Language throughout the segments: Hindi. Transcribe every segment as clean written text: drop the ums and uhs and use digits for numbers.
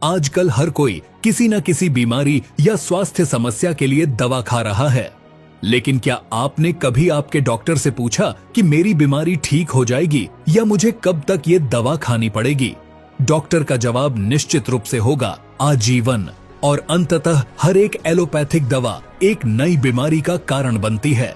आजकल हर कोई किसी न किसी बीमारी या स्वास्थ्य समस्या के लिए दवा खा रहा है, लेकिन क्या आपने कभी आपके डॉक्टर से पूछा कि मेरी बीमारी ठीक हो जाएगी या मुझे कब तक ये दवा खानी पड़ेगी? डॉक्टर का जवाब निश्चित रूप से होगा आजीवन, और अंततः हर एक एलोपैथिक दवा एक नई बीमारी का कारण बनती है,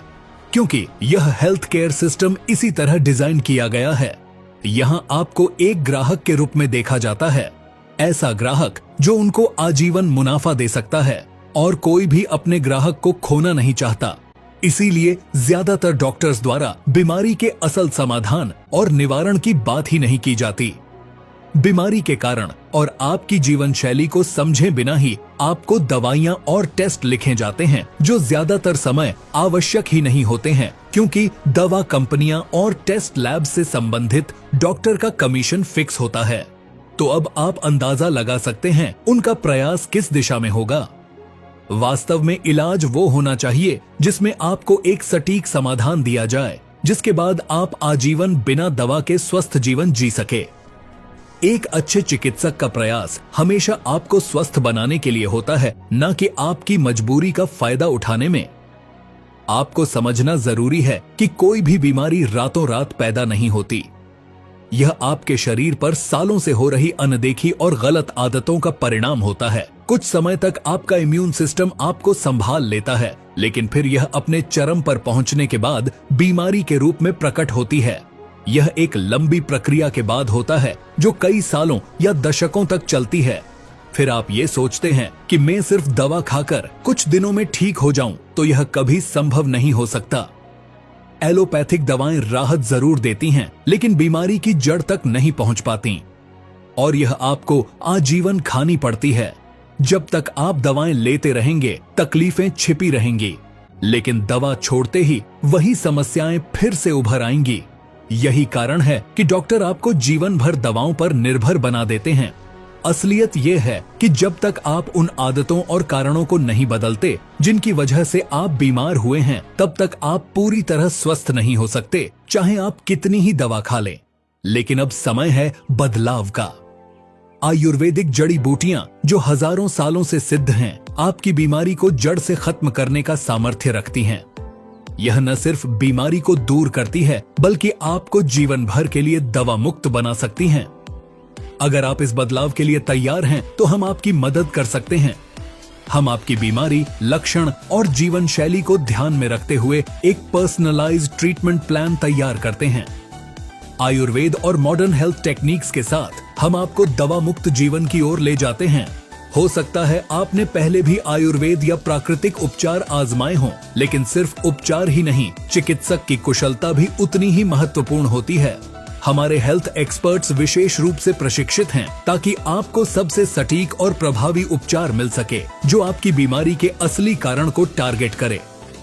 क्योंकि यह हेल्थ केयर सिस्टम इसी तरह डिजाइन किया गया है। यहाँ आपको एक ग्राहक के रूप में देखा जाता है, ऐसा ग्राहक जो उनको आजीवन मुनाफा दे सकता है, और कोई भी अपने ग्राहक को खोना नहीं चाहता। इसीलिए ज्यादातर डॉक्टर्स द्वारा बीमारी के असल समाधान और निवारण की बात ही नहीं की जाती। बीमारी के कारण और आपकी जीवन शैली को समझे बिना ही आपको दवाइयां और टेस्ट लिखे जाते हैं, जो ज्यादातर समय आवश्यक ही नहीं होते हैं, क्योंकि दवा कंपनियां और टेस्ट लैब से संबंधित डॉक्टर का कमीशन फिक्स होता है। तो अब आप अंदाजा लगा सकते हैं उनका प्रयास किस दिशा में होगा। वास्तव में इलाज वो होना चाहिए जिसमें आपको एक सटीक समाधान दिया जाए, जिसके बाद आप आजीवन बिना दवा के स्वस्थ जीवन जी सके। एक अच्छे चिकित्सक का प्रयास हमेशा आपको स्वस्थ बनाने के लिए होता है, न कि आपकी मजबूरी का फायदा उठाने में। आपको समझना जरूरी है कि कोई भी बीमारी रातों रात पैदा नहीं होती। यह आपके शरीर पर सालों से हो रही अनदेखी और गलत आदतों का परिणाम होता है। कुछ समय तक आपका इम्यून सिस्टम आपको संभाल लेता है, लेकिन फिर यह अपने चरम पर पहुंचने के बाद बीमारी के रूप में प्रकट होती है। यह एक लंबी प्रक्रिया के बाद होता है, जो कई सालों या दशकों तक चलती है। फिर आप ये सोचते हैं कि मैं सिर्फ दवा खाकर कुछ दिनों में ठीक हो जाऊं, तो यह कभी संभव नहीं हो सकता। एलोपैथिक दवाएं राहत जरूर देती हैं, लेकिन बीमारी की जड़ तक नहीं पहुंच पाती, और यह आपको आजीवन खानी पड़ती है। जब तक आप दवाएं लेते रहेंगे, तकलीफें छिपी रहेंगी, लेकिन दवा छोड़ते ही वही समस्याएं फिर से उभर आएंगी। यही कारण है कि डॉक्टर आपको जीवन भर दवाओं पर निर्भर बना देते हैं। असलियत यह है कि जब तक आप उन आदतों और कारणों को नहीं बदलते जिनकी वजह से आप बीमार हुए हैं, तब तक आप पूरी तरह स्वस्थ नहीं हो सकते, चाहे आप कितनी ही दवा खा लें। लेकिन अब समय है बदलाव का। आयुर्वेदिक जड़ी बूटियां जो हजारों सालों से सिद्ध हैं, आपकी बीमारी को जड़ से खत्म करने का सामर्थ्य रखती हैं। यह न सिर्फ बीमारी को दूर करती है, बल्कि आपको जीवन भर के लिए दवा मुक्त बना सकती हैं। अगर आप इस बदलाव के लिए तैयार हैं, तो हम आपकी मदद कर सकते हैं। हम आपकी बीमारी, लक्षण और जीवन शैली को ध्यान में रखते हुए एक पर्सनलाइज्ड ट्रीटमेंट प्लान तैयार करते हैं। आयुर्वेद और मॉडर्न हेल्थ टेक्निक्स के साथ हम आपको दवा मुक्त जीवन की ओर ले जाते हैं। हो सकता है आपने पहले भी आयुर्वेद या प्राकृतिक उपचार आजमाए हों, लेकिन सिर्फ उपचार ही नहीं, चिकित्सक की कुशलता भी उतनी ही महत्वपूर्ण होती है। हमारे हेल्थ एक्सपर्ट्स विशेष रूप से प्रशिक्षित हैं, ताकि आपको सबसे सटीक और प्रभावी उपचार मिल सके, जो आपकी बीमारी के असली कारण को टारगेट करे।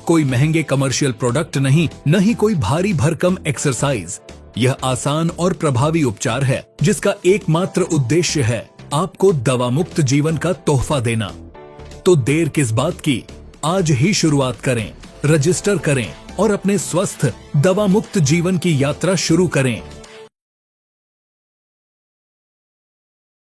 कोई महंगे कमर्शियल प्रोडक्ट नहीं, न ही कोई भारी भरकम एक्सरसाइज। यह आसान और प्रभावी उपचार है, जिसका एकमात्र उद्देश्य है आपको दवा मुक्त जीवन का तोहफा देना। तो देर किस बात की, आज ही शुरुआत करें, रजिस्टर करें और अपने स्वस्थ दवा मुक्त जीवन की यात्रा शुरू करें।